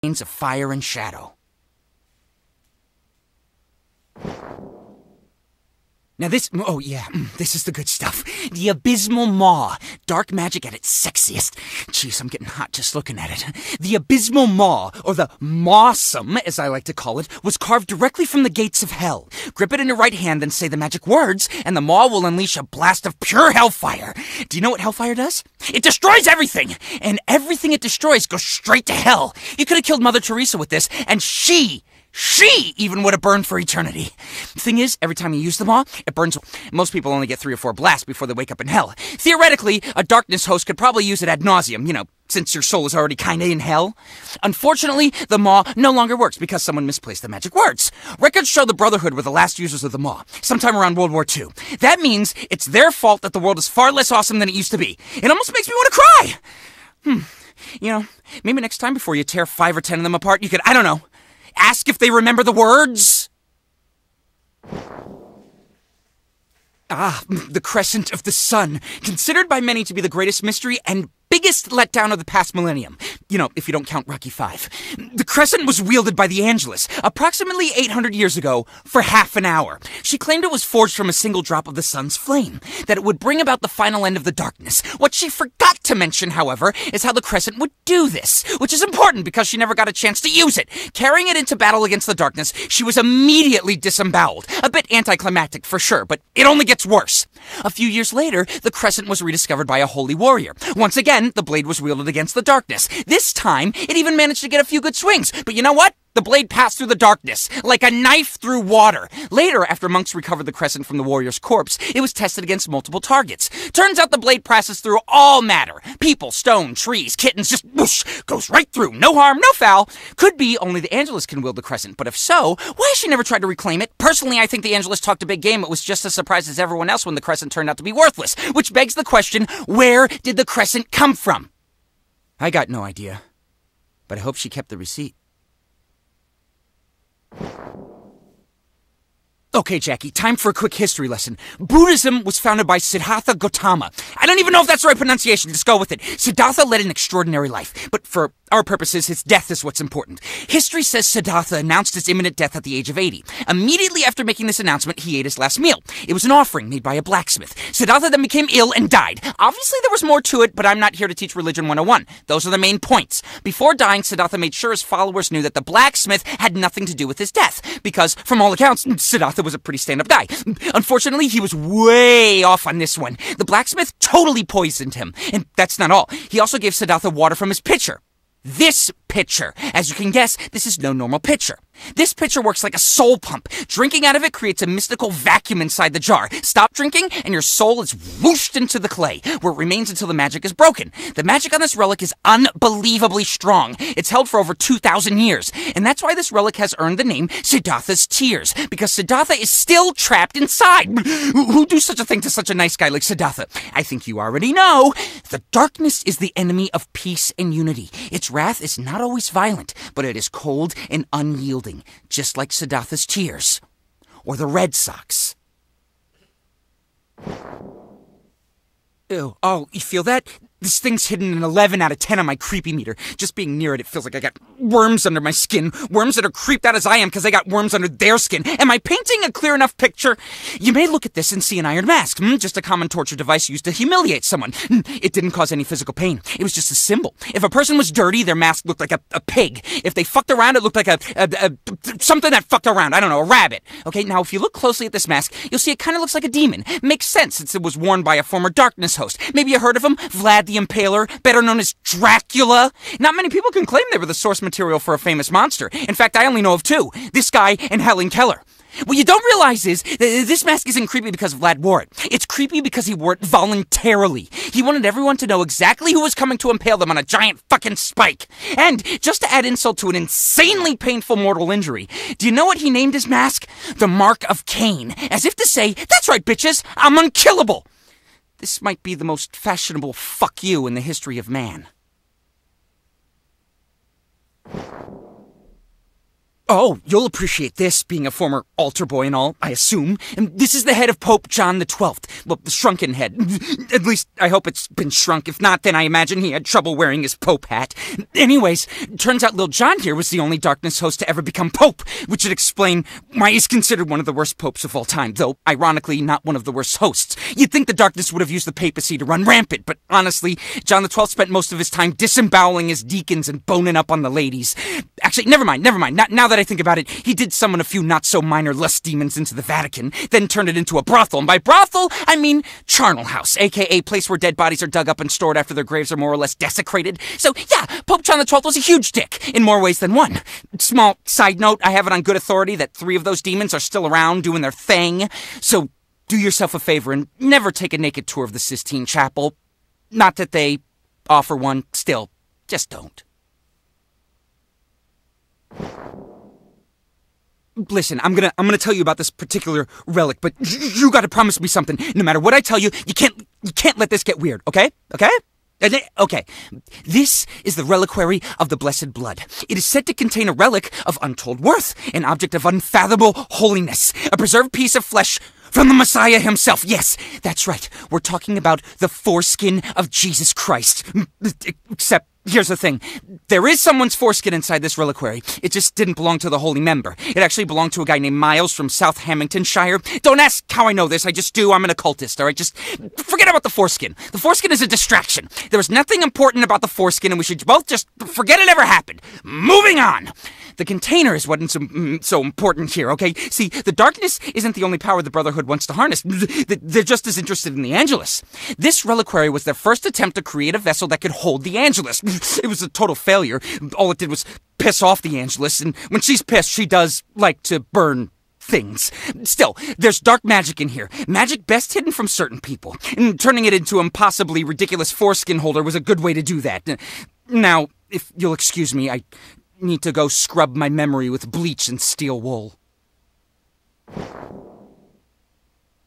of fire and shadow. Now this is the good stuff. The Abysmal Maw. Dark magic at its sexiest. Jeez, I'm getting hot just looking at it. The Abysmal Maw, or the Mawsome, as I like to call it, was carved directly from the gates of hell. Grip it in your right hand and say the magic words, and the maw will unleash a blast of pure hellfire. Do you know what hellfire does? It destroys everything! And everything it destroys goes straight to hell. You could have killed Mother Teresa with this, and she even would have burned for eternity. The thing is, every time you use the maw, it burns. Most people only get 3 or 4 blasts before they wake up in hell. Theoretically, a darkness host could probably use it ad nauseum, since your soul is already kinda in hell. Unfortunately, the maw no longer works because someone misplaced the magic words. Records show the Brotherhood were the last users of the maw, sometime around World War II. That means it's their fault that the world is far less awesome than it used to be. It almost makes me want to cry! Maybe next time before you tear 5 or 10 of them apart, you could, I don't know, ask if they remember the words? The Crescent of the Sun, considered by many to be the greatest mystery and biggest letdown of the past millennium. If you don't count Rocky V. The Crescent was wielded by the Angelus approximately 800 years ago for half an hour. She claimed it was forged from a single drop of the sun's flame, that it would bring about the final end of the darkness. What she forgot to mention, however, is how the Crescent would do this, which is important because she never got a chance to use it. Carrying it into battle against the darkness, she was immediately disemboweled. A bit anticlimactic for sure, but it only gets worse. A few years later, the Crescent was rediscovered by a holy warrior. Once again, the blade was wielded against the darkness. This time, it even managed to get a few good swings. But you know what? The blade passed through the darkness, like a knife through water. Later, after monks recovered the Crescent from the warrior's corpse, it was tested against multiple targets. Turns out the blade passes through all matter. People, stone, trees, kittens, just whoosh, goes right through. No harm, no foul. Could be only the Angelus can wield the Crescent, but if so, why has she never tried to reclaim it? Personally, I think the Angelus talked a big game. It was just as surprised as everyone else when the Crescent turned out to be worthless. Which begs the question, where did the Crescent come from? I got no idea, but I hope she kept the receipt. Okay, Jackie, time for a quick history lesson. Buddhism was founded by Siddhartha Gautama. I don't even know if that's the right pronunciation, just go with it. Siddhartha led an extraordinary life, but for our purposes, his death is what's important. History says Siddhartha announced his imminent death at the age of 80. Immediately after making this announcement, he ate his last meal. It was an offering made by a blacksmith. Siddhartha then became ill and died. Obviously, there was more to it, but I'm not here to teach Religion 101. Those are the main points. Before dying, Siddhartha made sure his followers knew that the blacksmith had nothing to do with his death, because, from all accounts, Siddhartha was a pretty stand-up guy. Unfortunately, he was way off on this one. The blacksmith totally poisoned him. And that's not all. He also gave Siddhartha water from his pitcher. This pitcher. As you can guess, this is no normal pitcher. This pitcher works like a soul pump. Drinking out of it creates a mystical vacuum inside the jar. Stop drinking, and your soul is whooshed into the clay, where it remains until the magic is broken. The magic on this relic is unbelievably strong. It's held for over 2,000 years, and that's why this relic has earned the name Siddharthas Tears, because Siddhartha is still trapped inside. Who'd do such a thing to such a nice guy like Siddhartha? I think you already know. The darkness is the enemy of peace and unity. Its wrath is not always violent, but it is cold and unyielding, just like Siddhartha's tears. Or the Red Sox. Ew. Oh, you feel that? This thing's hidden an 11 out of 10 on my creepy meter. Just being near it, it feels like I got worms under my skin. Worms that are creeped out as I am because they got worms under their skin. Am I painting a clear enough picture? You may look at this and see an iron mask. Just a common torture device used to humiliate someone. It didn't cause any physical pain. It was just a symbol. If a person was dirty, their mask looked like a pig. If they fucked around, it looked like something that fucked around. I don't know, a rabbit. Okay, now if you look closely at this mask, you'll see it kind of looks like a demon. Makes sense since it was worn by a former darkness host. Maybe you heard of him? Vlad the Impaler, better known as Dracula. Not many people can claim they were the source material for a famous monster. In fact, I only know of 2. This guy and Helen Keller. What you don't realize is that this mask isn't creepy because Vlad wore it. It's creepy because he wore it voluntarily. He wanted everyone to know exactly who was coming to impale them on a giant fucking spike. And just to add insult to an insanely painful mortal injury, do you know what he named his mask? The Mark of Cain. As if to say, that's right, bitches, I'm unkillable. This might be the most fashionable fuck you in the history of man. Oh, you'll appreciate this, being a former altar boy and all, I assume. And this is the head of Pope John the 12th. Well, the shrunken head. At least, I hope it's been shrunk. If not, then I imagine he had trouble wearing his pope hat. Anyways, turns out Lil John here was the only darkness host to ever become pope, which would explain why he's considered one of the worst popes of all time, though, ironically, not one of the worst hosts. You'd think the darkness would have used the papacy to run rampant, but honestly, John the 12th spent most of his time disemboweling his deacons and boning up on the ladies. Actually, never mind. Now that I think about it, he did summon a few not-so-minor lust demons into the Vatican, then turned it into a brothel. And by brothel, I mean charnel house, a.k.a. place where dead bodies are dug up and stored after their graves are more or less desecrated. So, yeah, Pope John the 12th was a huge dick, in more ways than one. Small side note, I have it on good authority that 3 of those demons are still around doing their thing. So, do yourself a favor and never take a naked tour of the Sistine Chapel. Not that they offer one, still, just don't. Listen, I'm gonna tell you about this particular relic, but you gotta promise me something. No matter what I tell you, you can't let this get weird, okay? Okay? Okay. This is the reliquary of the Blessed Blood. It is said to contain a relic of untold worth, an object of unfathomable holiness, a preserved piece of flesh from the Messiah himself. Yes, that's right. We're talking about the foreskin of Jesus Christ. Except, here's the thing. There is someone's foreskin inside this reliquary. It just didn't belong to the holy member. It actually belonged to a guy named Miles from South Hamiltonshire. Don't ask how I know this. I just do. I'm an occultist, all right? Just forget about the foreskin. The foreskin is a distraction. There was nothing important about the foreskin, and we should both just forget it ever happened. Moving on. The container is what's so important here, okay? See, the darkness isn't the only power the Brotherhood wants to harness. They're just as interested in the Angelus. This reliquary was their first attempt to create a vessel that could hold the Angelus. It was a total failure. All it did was piss off the Angelus, and when she's pissed, she does like to burn things. Still, there's dark magic in here. Magic best hidden from certain people. And turning it into a impossibly ridiculous foreskin holder was a good way to do that. Now, if you'll excuse me, I need to go scrub my memory with bleach and steel wool.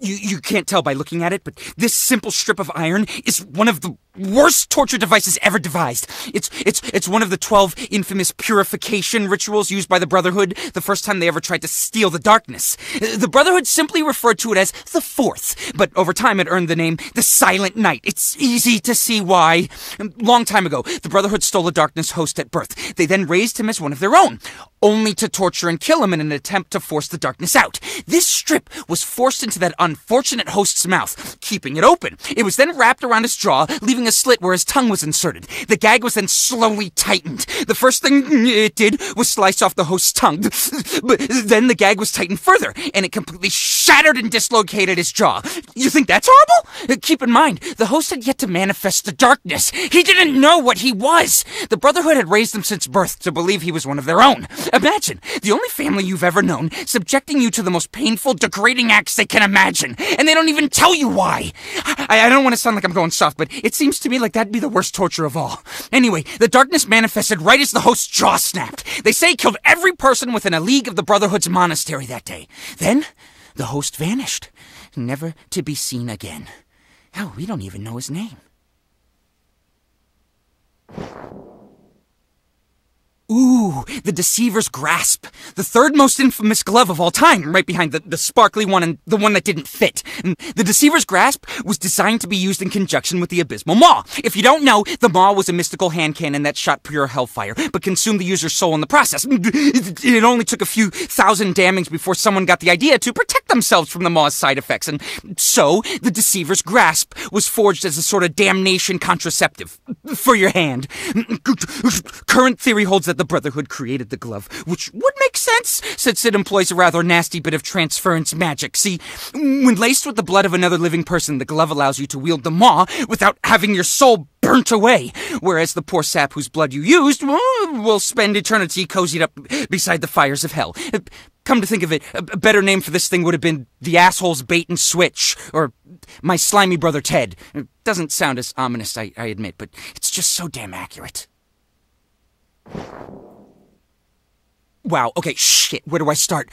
You can't tell by looking at it, but this simple strip of iron is one of the worst torture devices ever devised. It's one of the 12 infamous purification rituals used by the Brotherhood the first time they ever tried to steal the darkness. The Brotherhood simply referred to it as the Fourth, but over time it earned the name the Silent Night. It's easy to see why. Long time ago, the Brotherhood stole a darkness host at birth. They then raised him as one of their own, only to torture and kill him in an attempt to force the darkness out. This strip was forced into that unfortunate host's mouth, keeping it open. It was then wrapped around his jaw, leaving a slit where his tongue was inserted. The gag was then slowly tightened. The first thing it did was slice off the host's tongue, but then the gag was tightened further, and it completely shattered and dislocated his jaw. You think that's horrible? Keep in mind, the host had yet to manifest the darkness. He didn't know what he was. The Brotherhood had raised him since birth to believe he was one of their own. Imagine, the only family you've ever known, subjecting you to the most painful, degrading acts they can imagine, and they don't even tell you why. I don't want to sound like I'm going soft, but it seems to me like that'd be the worst torture of all. Anyway, the darkness manifested right as the host's jaw snapped. They say it killed every person within a league of the Brotherhood's monastery that day. Then, the host vanished, never to be seen again. Hell, we don't even know his name. Ooh, the Deceiver's Grasp. The third most infamous glove of all time, right behind the sparkly one and the one that didn't fit. The Deceiver's Grasp was designed to be used in conjunction with the Abysmal Maw. If you don't know, the Maw was a mystical hand cannon that shot pure hellfire, but consumed the user's soul in the process. It only took a few thousand damnings before someone got the idea to protect themselves from the Maw's side effects, and so the Deceiver's Grasp was forged as a sort of damnation contraceptive for your hand. Current theory holds that the Brotherhood created the glove, which would make sense, since it employs a rather nasty bit of transference magic. See, when laced with the blood of another living person, the glove allows you to wield the maw without having your soul burnt away, whereas the poor sap whose blood you used will spend eternity cozied up beside the fires of hell. Come to think of it, a better name for this thing would have been the asshole's bait and switch, or my slimy brother Ted. It doesn't sound as ominous, I admit, but it's just so damn accurate. Wow, okay, shit, where do I start?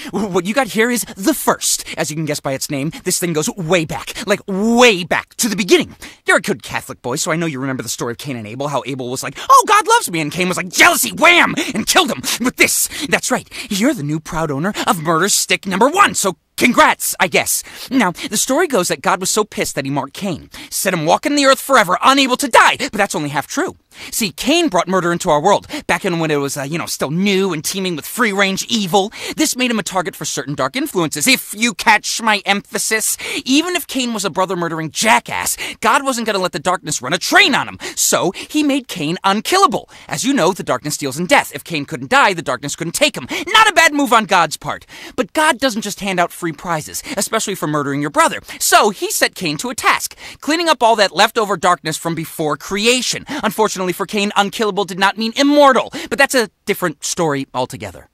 What you got here is the first. As you can guess by its name, this thing goes way back, like way back to the beginning. You're a good Catholic boy, so I know you remember the story of Cain and Abel, how Abel was like, oh, God loves me, and Cain was like, jealousy, wham, and killed him with this. That's right, you're the new proud owner of murder stick number 1, so congrats, I guess. Now, the story goes that God was so pissed that he marked Cain, set him walking the earth forever, unable to die, but that's only half true. See, Cain brought murder into our world, back in when it was, still new and teeming with free-range evil. This made him a target for certain dark influences, if you catch my emphasis. Even if Cain was a brother-murdering jackass, God wasn't going to let the darkness run a train on him, so he made Cain unkillable. As you know, the darkness deals in death. If Cain couldn't die, the darkness couldn't take him. Not a bad move on God's part. But God doesn't just hand out free prizes, especially for murdering your brother. So he set Cain to a task, cleaning up all that leftover darkness from before creation. Unfortunately for Cain, unkillable did not mean immortal, but that's a different story altogether.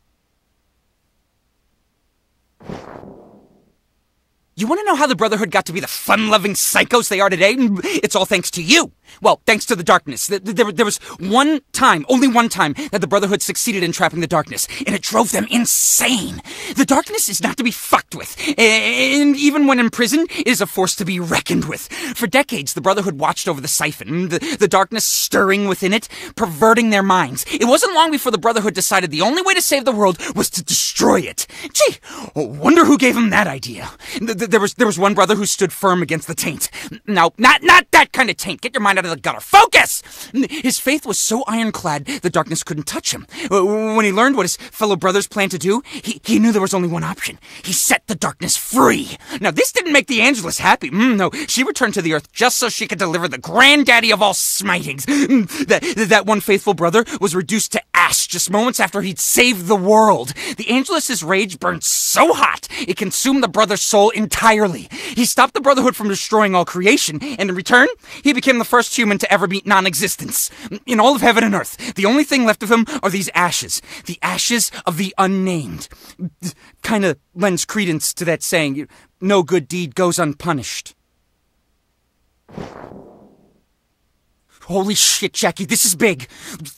You want to know how the Brotherhood got to be the fun-loving psychos they are today? It's all thanks to you. Well, thanks to the darkness. There was one time, only one time, that the Brotherhood succeeded in trapping the darkness, and it drove them insane. The darkness is not to be fucked with, and even when in prison, it is a force to be reckoned with. For decades, the Brotherhood watched over the siphon, the darkness stirring within it, perverting their minds. It wasn't long before the Brotherhood decided the only way to save the world was to destroy it. Gee, wonder who gave him that idea. There was one brother who stood firm against the taint. No, not that kind of taint. Get your mind out of the gutter. Focus! His faith was so ironclad, the darkness couldn't touch him. When he learned what his fellow brothers planned to do, he knew there was only one option. He set the darkness free. Now, this didn't make the Angelus happy. No, she returned to the earth just so she could deliver the granddaddy of all smitings. That one faithful brother was reduced to ash just moments after he'd saved the world. The Angelus's rage burned so hot, it consumed the brother's soul entirely. He stopped the Brotherhood from destroying all creation, and in return, he became the first human to ever meet non-existence. In all of heaven and earth, the only thing left of him are these ashes. The ashes of the unnamed. Kinda lends credence to that saying, no good deed goes unpunished. Holy shit, Jackie, this is big.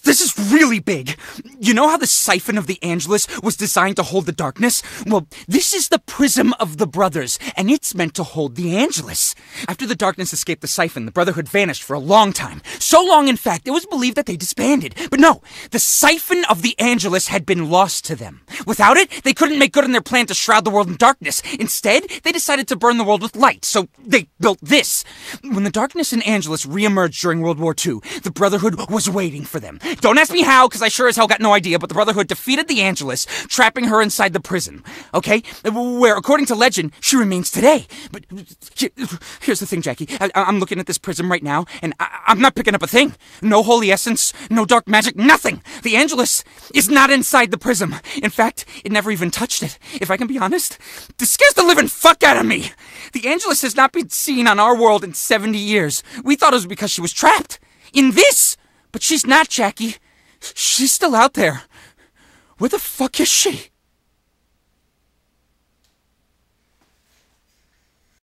This is really big. You know how the siphon of the Angelus was designed to hold the darkness? Well, this is the prism of the brothers, and it's meant to hold the Angelus. After the darkness escaped the siphon, the Brotherhood vanished for a long time. So long, in fact, it was believed that they disbanded. But no, the siphon of the Angelus had been lost to them. Without it, they couldn't make good on their plan to shroud the world in darkness. Instead, they decided to burn the world with light, so they built this. When the darkness in Angelus re-emerged during World War II, the Brotherhood was waiting for them. Don't ask me how, because I sure as hell got no idea, but the Brotherhood defeated the Angelus, trapping her inside the prison. Okay? Where, according to legend, she remains today. But here's the thing, Jackie. I'm looking at this prism right now, and I'm not picking up a thing. No holy essence, no dark magic, nothing. The Angelus is not inside the prism. In fact, it never even touched it. If I can be honest, this scares the living fuck out of me. The Angelus has not been seen on our world in 70 years. We thought it was because she was trapped in this, but she's not, Jackie. She's still out there. Where the fuck is she?